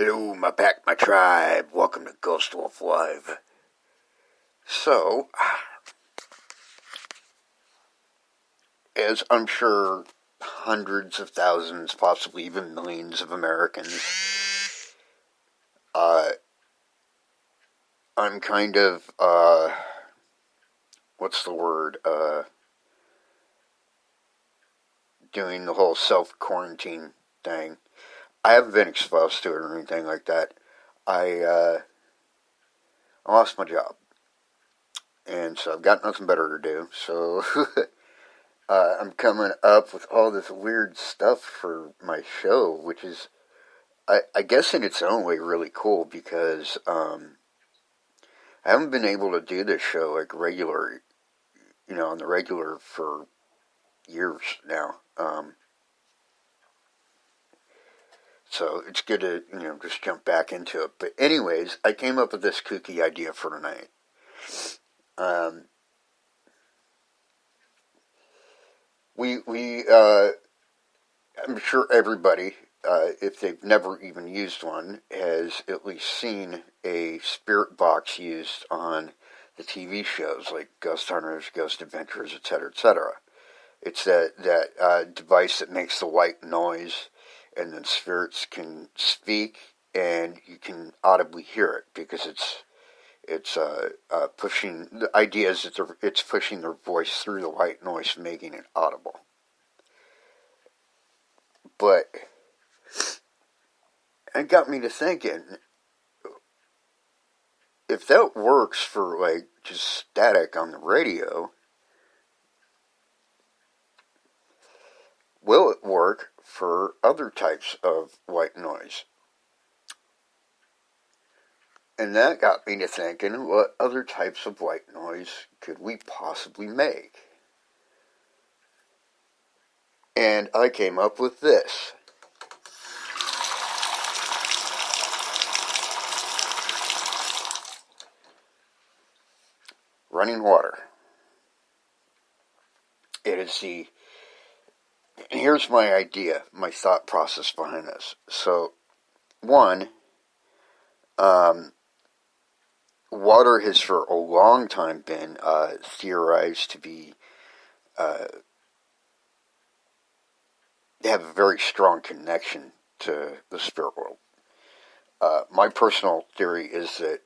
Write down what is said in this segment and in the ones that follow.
Hello, my pack, my tribe. Welcome to Ghost Wolf Live. So, as I'm sure hundreds of thousands, possibly even millions of Americans, I'm kind of, what's the word, doing the whole self-quarantine thing. I haven't been exposed to it or anything like that. I lost my job, and so I've got nothing better to do, so I'm coming up with all this weird stuff for my show, which is, I guess in its own way, really cool, because I haven't been able to do this show like regular, on the regular for years now. So it's good to, just jump back into it. But anyways, I came up with this kooky idea for tonight. I'm sure everybody, if they've never even used one, has at least seen a spirit box used on the TV shows like Ghost Hunters, Ghost Adventures, etc., etc. It's that device that makes the white noise, and then spirits can speak, and you can audibly hear it because it's pushing. The idea is that it's pushing their voice through the white noise, making it audible. But it got me to thinking, if that works for like just static on the radio, will it work for other types of white noise? And that got me to thinking, what other types of white noise could we possibly make? And I came up with this. Running water. It is here's my idea, my thought process behind this. So, one, water has for a long time been theorized to be have a very strong connection to the spirit world. My personal theory is that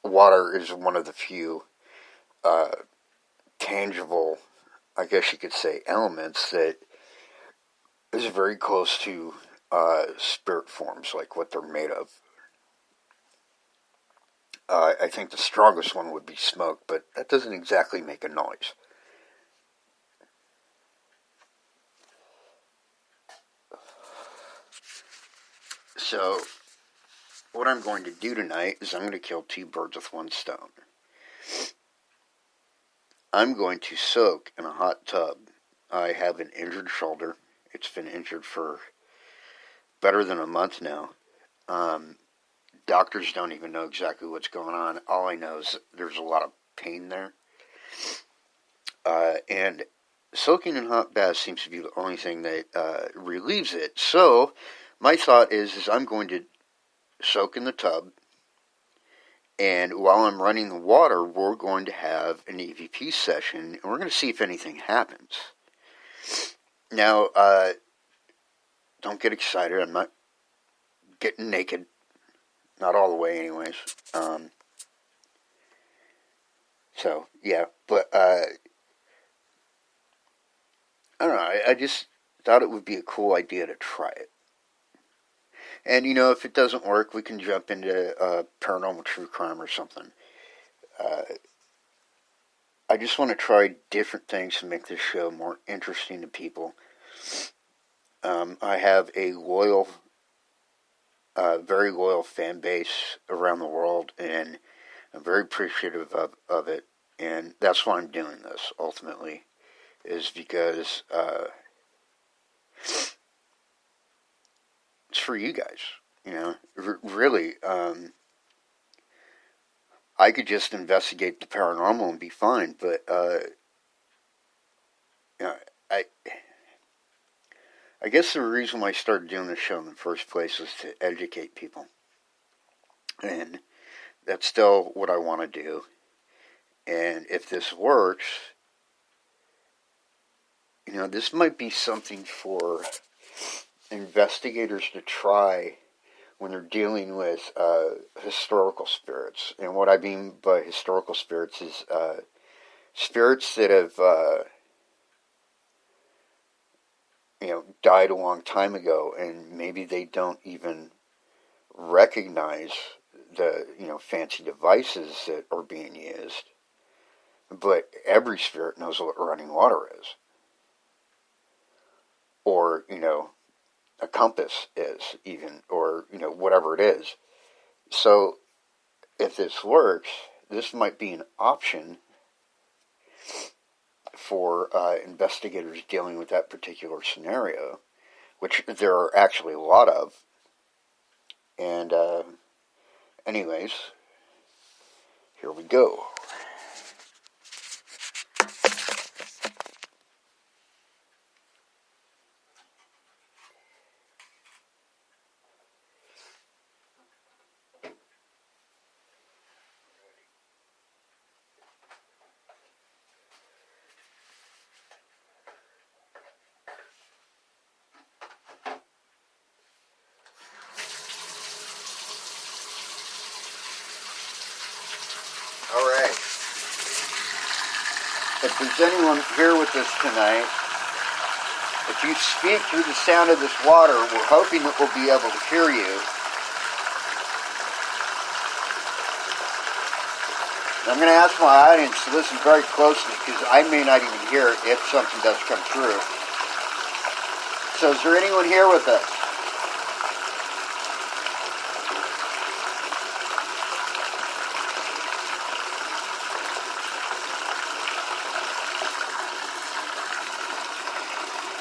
water is one of the few tangible, I guess you could say, elements that is very close to spirit forms, like what they're made of. I think the strongest one would be smoke, but that doesn't exactly make a noise. So, what I'm going to do tonight is I'm going to kill two birds with one stone. I'm going to soak in a hot tub. I have an injured shoulder. It's been injured for better than a month now. Doctors don't even know exactly what's going on. All I know is there's a lot of pain there. And soaking in hot baths seems to be the only thing that relieves it. So, my thought is I'm going to soak in the tub, and while I'm running the water, we're going to have an EVP session, and we're going to see if anything happens. Now, don't get excited. I'm not getting naked. Not all the way, anyways. So, yeah. But, I don't know. I just thought it would be a cool idea to try it. And, if it doesn't work, we can jump into paranormal true crime or something. I just want to try different things to make this show more interesting to people. I have a loyal, very loyal fan base around the world, and I'm very appreciative of it. And that's why I'm doing this, ultimately, is because it's for you guys. Really, I could just investigate the paranormal and be fine, but I guess the reason why I started doing this show in the first place was to educate people, and that's still what I want to do. And if this works, this might be something for investigators to try when they're dealing with historical spirits. And what I mean by historical spirits is spirits that have died a long time ago, and maybe they don't even recognize the fancy devices that are being used. But every spirit knows what running water is, or a compass is, even, or whatever it is. So if this works, this might be an option for investigators dealing with that particular scenario, which there are actually a lot of. And anyways, here we go. Alright. If there's anyone here with us tonight, if you speak through the sound of this water, we're hoping that we'll be able to hear you. I'm going to ask my audience to listen very closely because I may not even hear it if something does come through. So is there anyone here with us?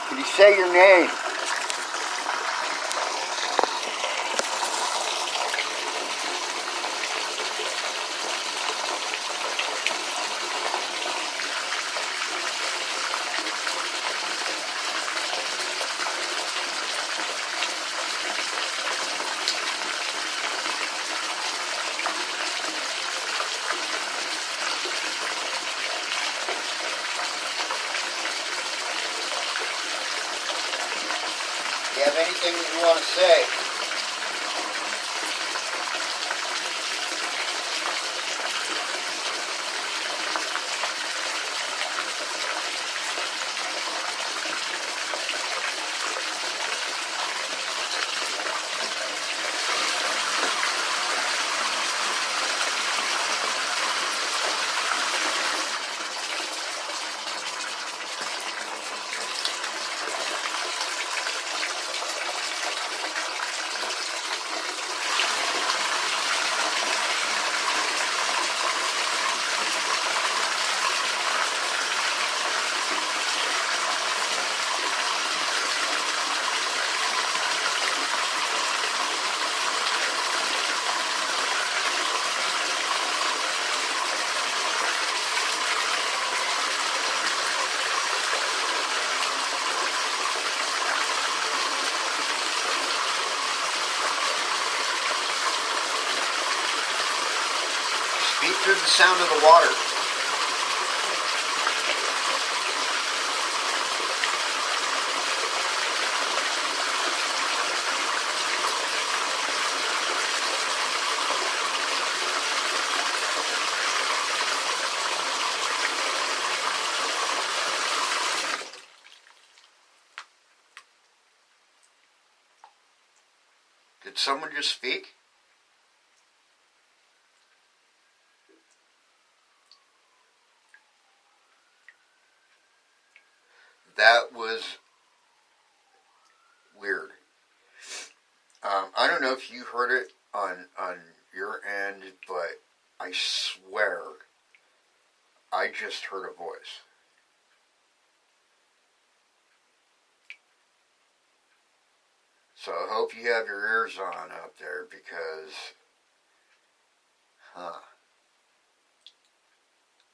Can you say your name? Do you have anything that you want to say? Speak through the sound of the water. Did someone just speak? That was weird. I don't know if you heard it on your end, but I swear I just heard a voice. So I hope you have your ears on out there because,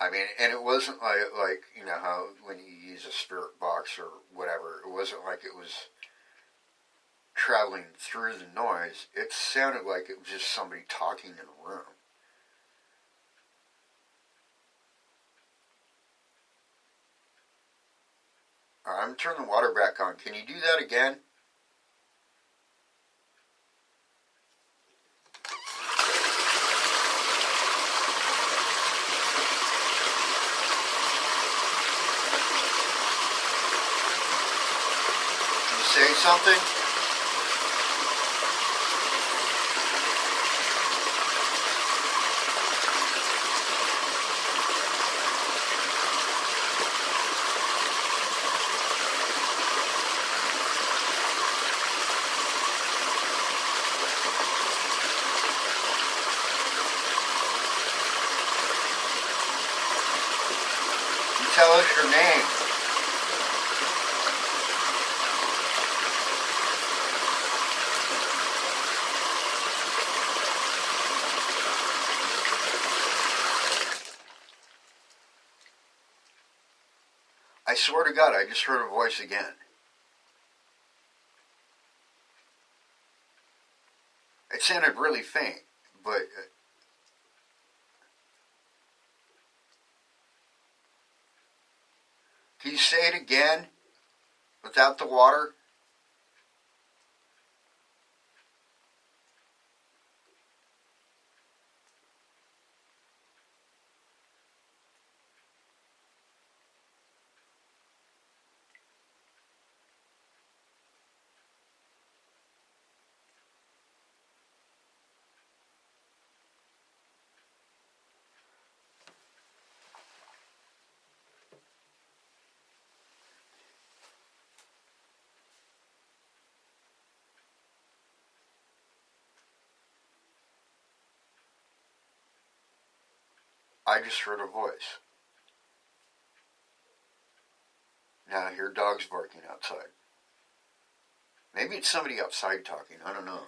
I mean, and it wasn't like you know how when you use a spirit box or whatever, it wasn't like it was traveling through the noise. It sounded like it was just somebody talking in a room. All right, I'm going to turn the water back on. Can you do that again? Can you say something? Tell us your name. I swear to God, I just heard a voice again. It sounded really faint, but can you say it again without the water? I just heard a voice. Now I hear dogs barking outside. Maybe it's somebody outside talking. I don't know.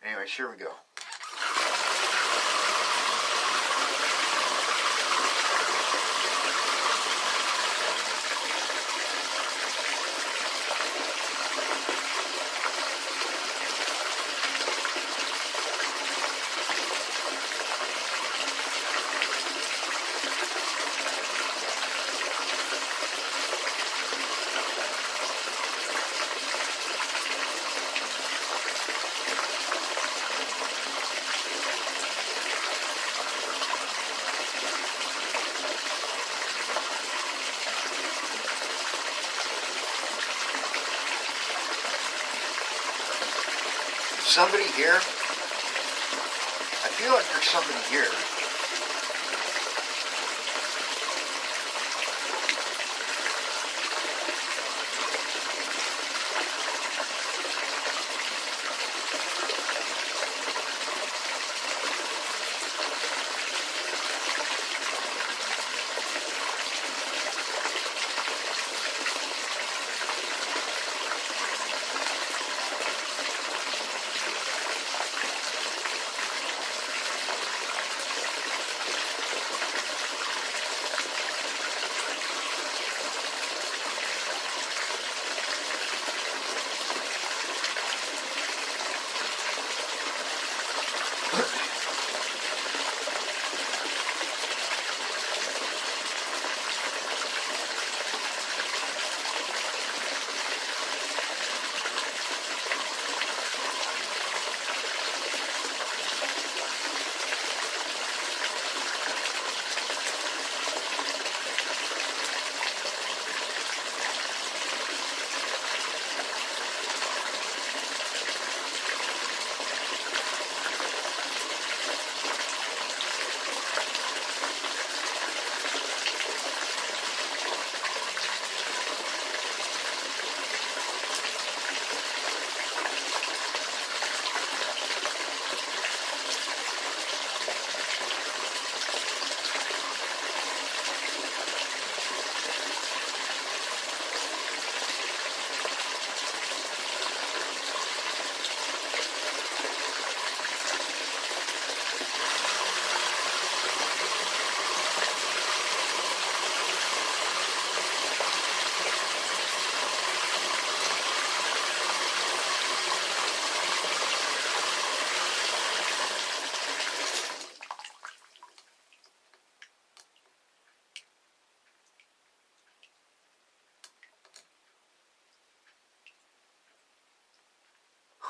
Anyways, here we go. Somebody here? I feel like there's somebody here.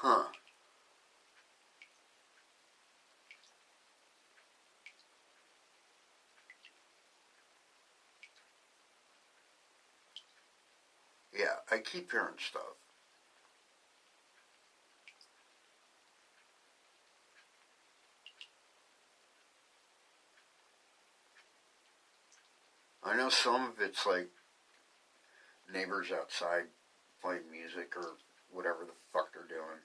Huh. Yeah, I keep hearing stuff. I know some of it's like neighbors outside playing music or whatever the fuck they're doing.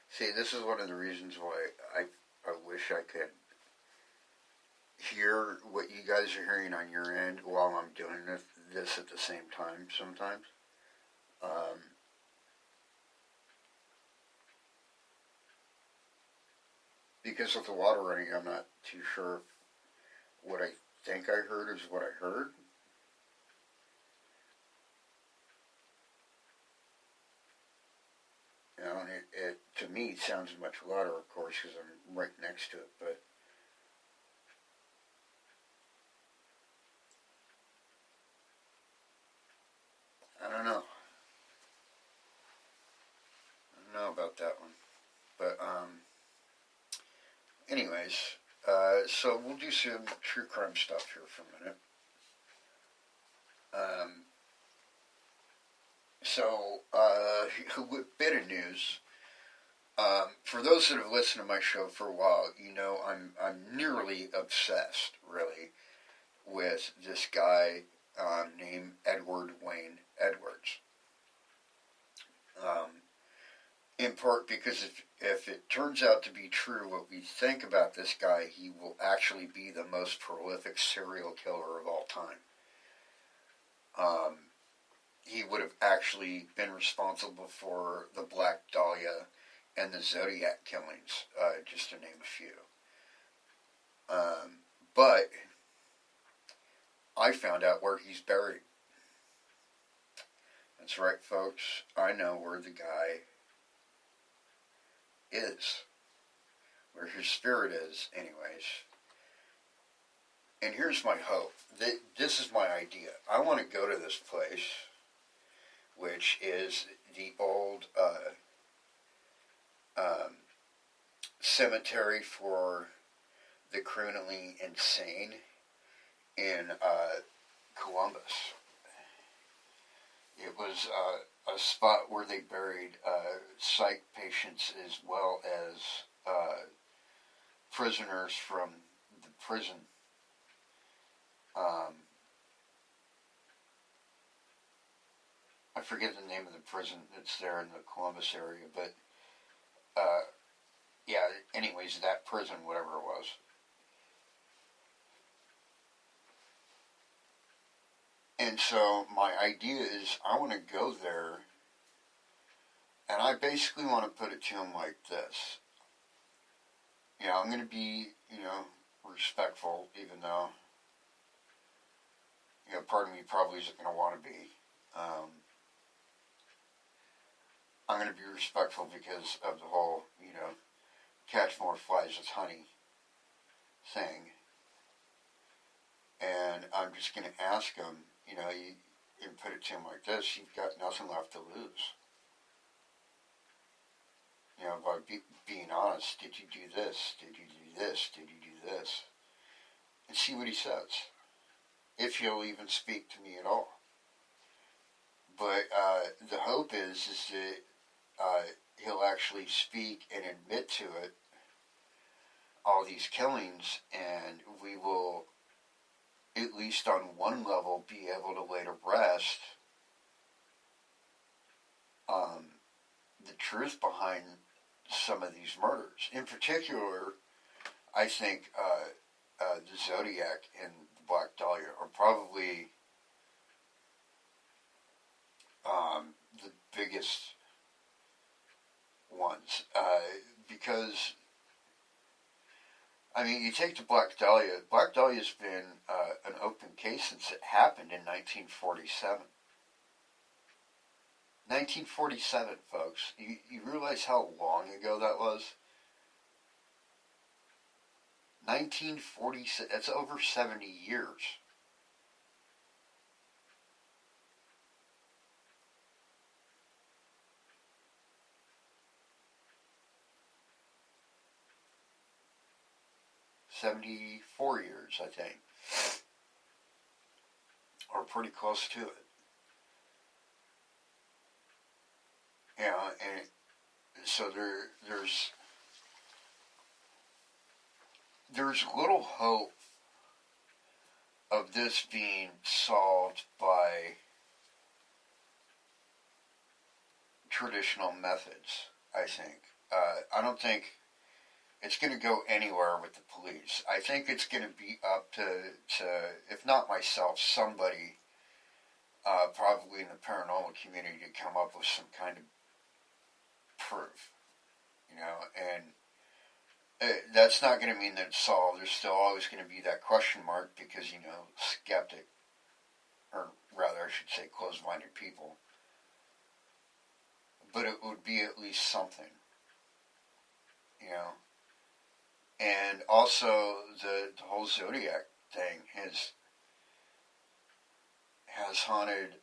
See, this is one of the reasons why I wish I could hear what you guys are hearing on your end while I'm doing this at the same time sometimes. Um, because with the water running, I'm not too sure if what I think I heard is what I heard. You know, and it to me it sounds much louder, of course, because I'm right next to it. But I don't know. I don't know about that one. But anyways, so we'll do some true crime stuff here for a minute. Um, So, a bit of news. For those that have listened to my show for a while, you know I'm nearly obsessed, really, with this guy named Edward Wayne Edwards. In part because if it turns out to be true what we think about this guy, he will actually be the most prolific serial killer of all time. He would have actually been responsible for the Black Dahlia and the Zodiac killings, just to name a few. But I found out where he's buried. That's right, folks. I know where the guy is. Where his spirit is, anyways. And here's my hope. This is my idea. I want to go to this place, which is the old cemetery for the criminally insane in Columbus. It was a spot where they buried psych patients as well as prisoners from the prison. I forget the name of the prison that's there in the Columbus area, but yeah, anyways, that prison, whatever it was. And so my idea is I want to go there, and I basically want to put it to him like this. You know, I'm going to be, respectful, even though, part of me probably isn't going to want to be. I'm going to be respectful because of the whole, catch more flies with honey thing. And I'm just going to ask him, you put it to him like this, you've got nothing left to lose. By being honest, did you do this? Did you do this? Did you do this? And see what he says. If he'll even speak to me at all. But the hope is that he'll actually speak and admit to it, all these killings, and we will, at least on one level, be able to lay to rest the truth behind some of these murders. In particular, I think the Zodiac and the Black Dahlia are probably the biggest ones. Because, you take the Black Dahlia. Black Dahlia's been an open case since it happened in 1947. 1947, folks. You realize how long ago that was? 1946. That's over 70 years. $74 years, I think. Or pretty close to it. And so there's little hope of this being solved by traditional methods, I think. I don't think it's going to go anywhere with the police. I think it's going to be up to if not myself, somebody, probably in the paranormal community, to come up with some kind of proof, and that's not going to mean that it's solved. There's still always going to be that question mark because, skeptic, or rather I should say closed-minded people, but it would be at least something, and also the whole Zodiac thing has haunted,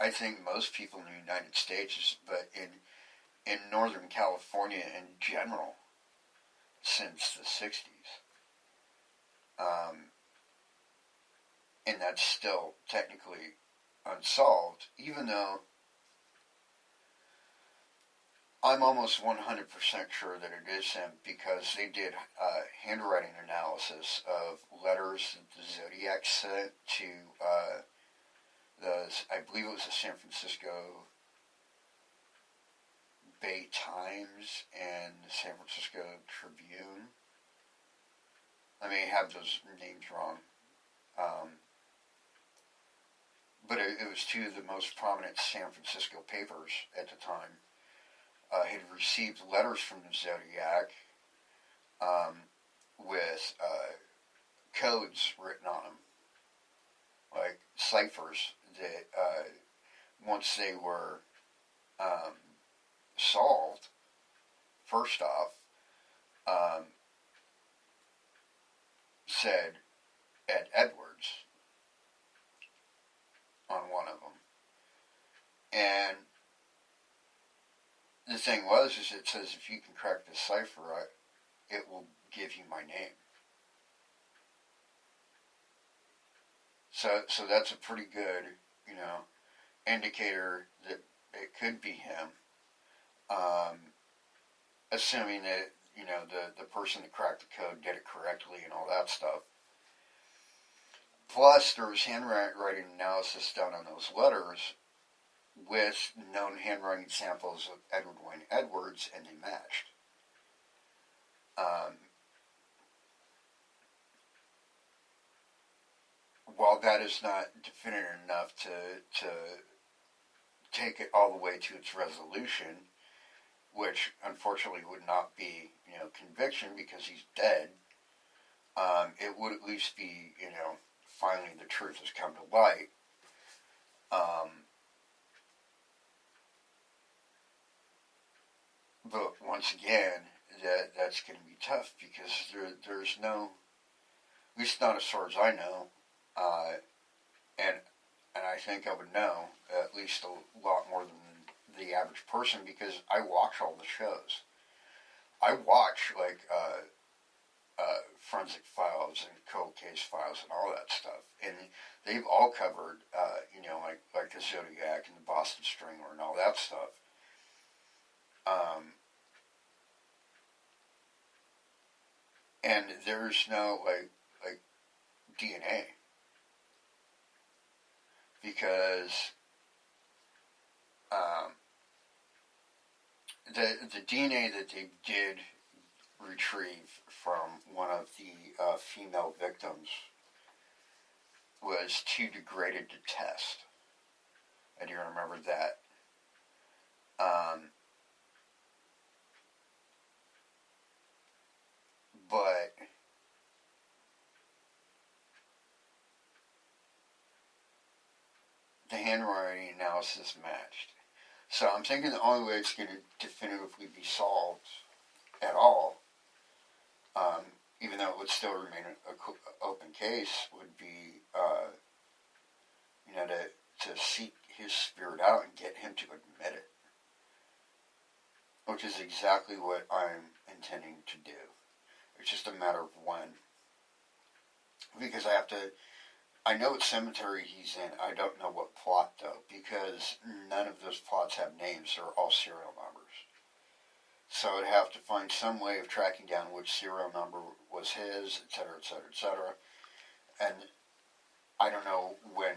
I think most people in the United States, but in Northern California in general, since the 60s. And that's still technically unsolved, even though I'm almost 100% sure that it is him, because they did handwriting analysis of letters that the Zodiac sent to I believe it was the San Francisco Bay Times and the San Francisco Tribune. I may have those names wrong. But it was two of the most prominent San Francisco papers at the time. Had received letters from the Zodiac with codes written on them, like ciphers that once they were solved, first off, said Ed Edwards on one of them. And the thing is it says if you can crack this cipher, it will give you my name. So that's a pretty good, indicator that it could be him. Assuming that, the person that cracked the code did it correctly and all that stuff. Plus, there was handwriting analysis done on those letters with known handwriting samples of Edward Wayne Edwards, and they matched. While that is not definitive enough to take it all the way to its resolution, which unfortunately would not be, conviction because he's dead, it would at least be, finally the truth has come to light. But once again, that's going to be tough because there's no, at least not as far as I know, and I think I would know at least a lot more than the average person because I watch all the shows. I watch Forensic Files and Cold Case Files and all that stuff, and they've all covered, like the Zodiac and the Boston Strangler and all that stuff. And there's no like DNA because the DNA that they did retrieve from one of the female victims was too degraded to test. I do remember that. But the handwriting analysis matched. So I'm thinking the only way it's going to definitively be solved at all, even though it would still remain an open case, would be, to seek his spirit out and get him to admit it, which is exactly what I'm intending to do. It's just a matter of when, because I know what cemetery he's in. I don't know what plot, though, because none of those plots have names. They're all serial numbers. So I'd have to find some way of tracking down which serial number was his, etc., etc., etc. And I don't know when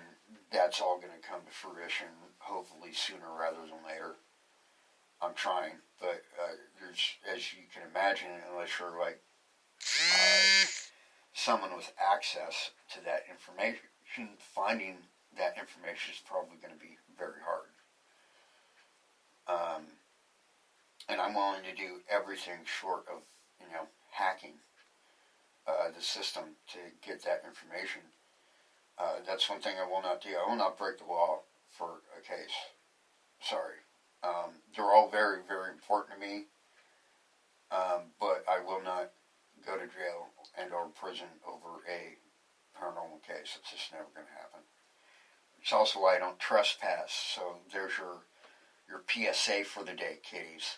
that's all going to come to fruition, hopefully sooner rather than later. I'm trying, but there's, as you can imagine, unless you're like someone with access to that information, finding that information is probably going to be very hard. And I'm willing to do everything short of, hacking the system to get that information. That's one thing I will not do. I will not break the law for a case. Sorry. They're all very, very important to me, but I will not go to jail and or prison over a paranormal case. It's just never going to happen. It's also why I don't trespass. So there's your PSA for the day, kiddies.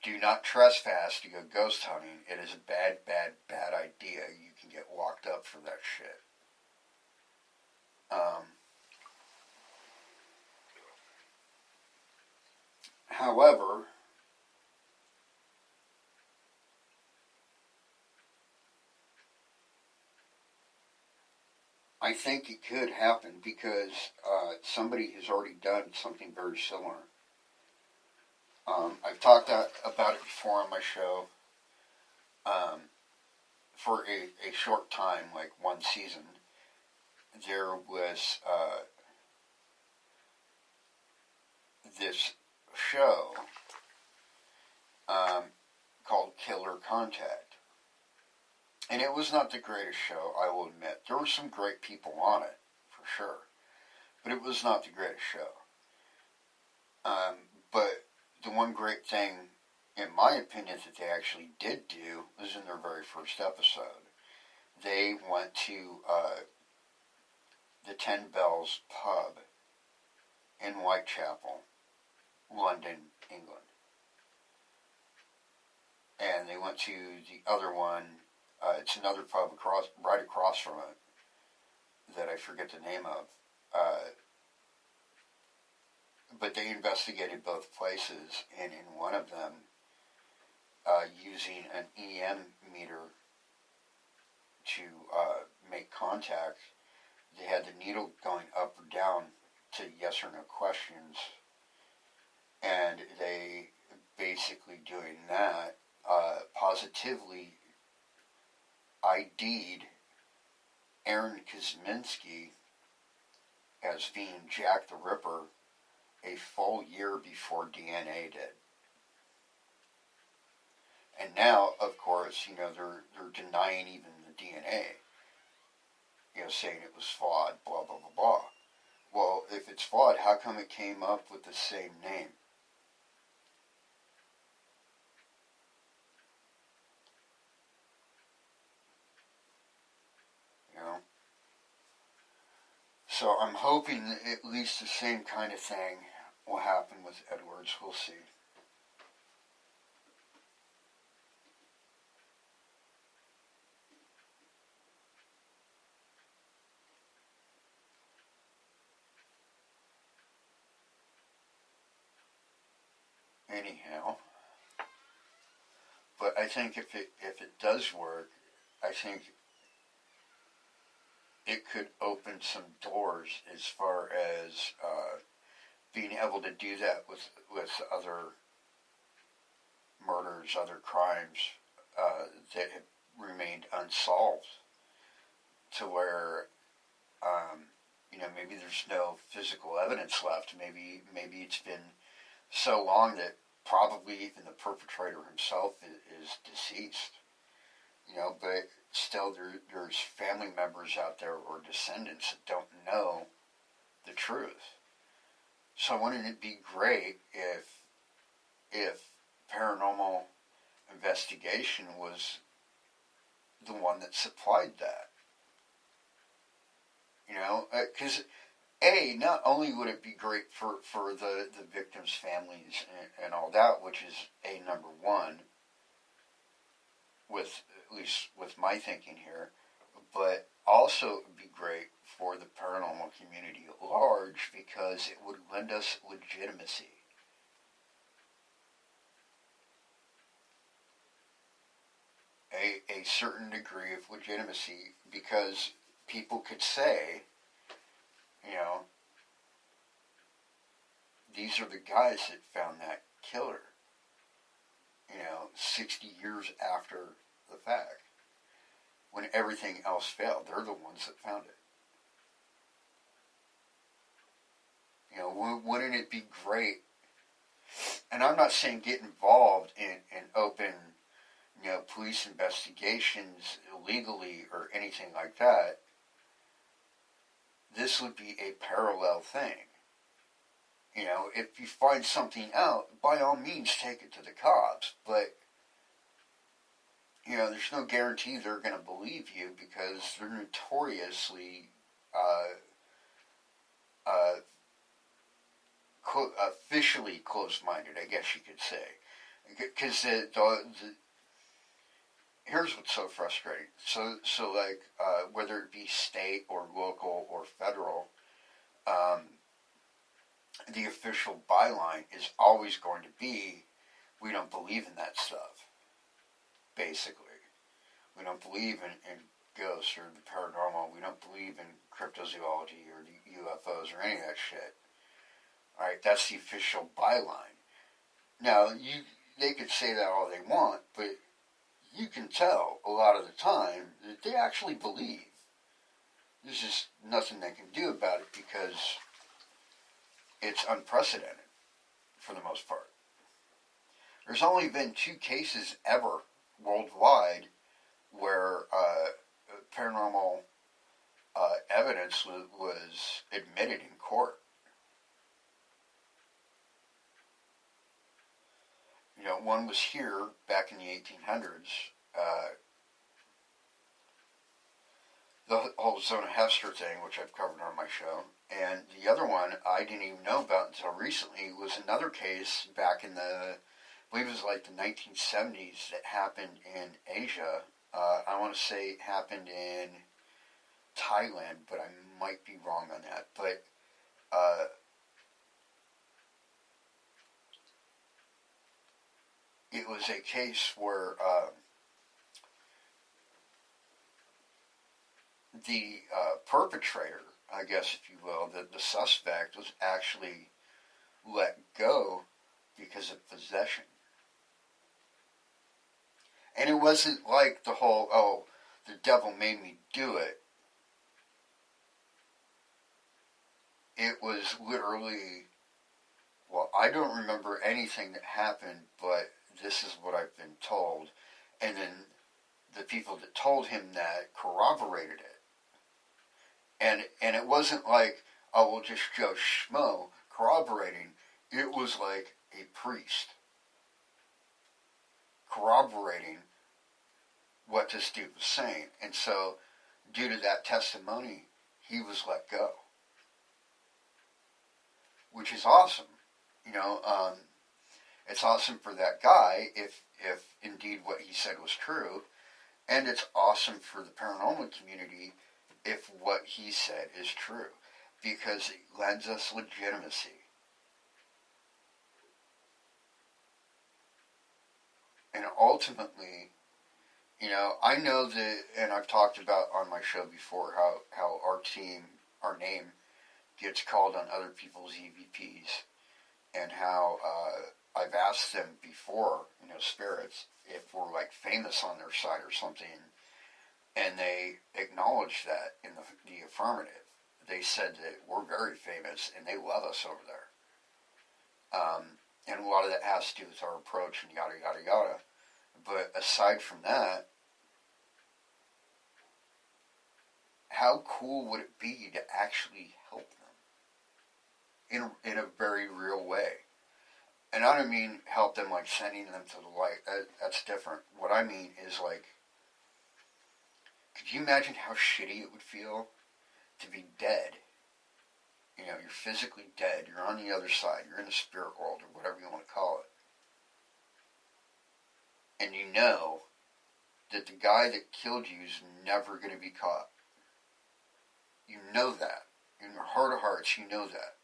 Do not trespass to go ghost hunting. It is a bad, bad, bad idea. You can get locked up for that shit. However, I think it could happen because somebody has already done something very similar. I've talked about it before on my show. For a short time, like one season, there was this show called Killer Contact. And it was not the greatest show, I will admit. There were some great people on it, for sure. But it was not the greatest show. But the one great thing, in my opinion, that they actually did do was in their very first episode. They went to the Ten Bells pub in Whitechapel, London, England. And they went to the other one. It's another pub right across from it that I forget the name of. But they investigated both places, and in one of them, using an EM meter to make contact, they had the needle going up or down to yes or no questions, and they basically doing that positively ID'd Aaron Kosminski as being Jack the Ripper a full year before DNA did. And now, of course, they're denying even the DNA. Saying it was flawed, blah, blah, blah, blah. Well, if it's flawed, how come it came up with the same name? So I'm hoping that at least the same kind of thing will happen with Edwards. We'll see. Anyhow, but I think if it does work, I think it could open some doors as far as being able to do that with other murders, other crimes that have remained unsolved, to where maybe there's no physical evidence left. Maybe it's been so long that probably even the perpetrator himself is deceased. But still there's family members out there or descendants that don't know the truth. So wouldn't it be great if paranormal investigation was the one that supplied that? Because not only would it be great for the victims' families and all that, which is number one, with at least with my thinking here, but also it would be great for the paranormal community at large, because it would lend us legitimacy. A certain degree of legitimacy, because people could say, these are the guys that found that killer, 60 years after the fact. When everything else failed, they're the ones that found it. Wouldn't it be great? And I'm not saying get involved in open, police investigations illegally or anything like that. This would be a parallel thing. If you find something out, by all means take it to the cops, but there's no guarantee they're going to believe you, because they're notoriously officially closed-minded, I guess you could say. Because here's what's so frustrating. So like, whether it be state or local or federal, the official byline is always going to be, we don't believe in that stuff, basically. We don't believe in ghosts or the paranormal. We don't believe in cryptozoology or the UFOs or any of that shit. Alright, that's the official byline. Now, they could say that all they want, but you can tell a lot of the time that they actually believe. There's just nothing they can do about it because it's unprecedented for the most part. There's only been 2 cases ever worldwide where paranormal evidence was admitted in court. One was here back in the 1800s. The whole Zona Hester thing, which I've covered on my show. And the other one I didn't even know about until recently was another case back in I believe it was like the 1970s that happened in Asia. I want to say it happened in Thailand, but I might be wrong on that. But it was a case where the perpetrator, I guess if you will, the suspect was actually let go because of possession. And it wasn't like the whole, the devil made me do it. It was literally, I don't remember anything that happened, but this is what I've been told. And then the people that told him that corroborated it. And it wasn't like, just Joe Schmo corroborating. It was like a priest corroborating what this dude was saying. And so, due to that testimony, he was let go. Which is awesome. It's awesome for that guy if indeed what he said was true. And it's awesome for the paranormal community if what he said is true. Because it lends us legitimacy. And ultimately, I know that, and I've talked about on my show before how our name gets called on other people's EVPs, and how I've asked them before, spirits, if we're like famous on their side or something, and they acknowledged that in the affirmative. They said that we're very famous and they love us over there. And a lot of that has to do with our approach and yada, yada, yada. But aside from that, how cool would it be to actually help them in a very real way? And I don't mean help them like sending them to the light. That's different. What I mean is like, could you imagine how shitty it would feel to be dead? You're physically dead. You're on the other side. You're in the spirit world or whatever you want to call it. And you know that the guy that killed you is never going to be caught. You know that. In your heart of hearts, you know that.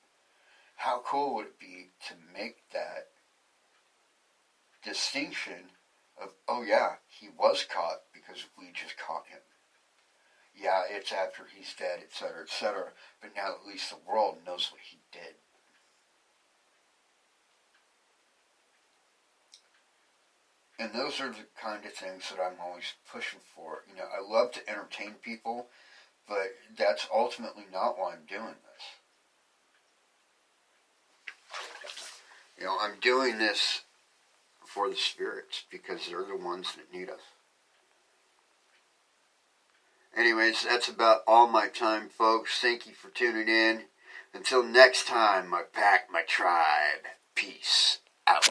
How cool would it be to make that distinction of, oh yeah, he was caught because we just caught him. Yeah, it's after he's dead, etc., etc., but now at least the world knows what he did. And those are the kind of things that I'm always pushing for. I love to entertain people, but that's ultimately not why I'm doing this. I'm doing this for the spirits because they're the ones that need us. Anyways, that's about all my time, folks. Thank you for tuning in. Until next time, my pack, my tribe. Peace out.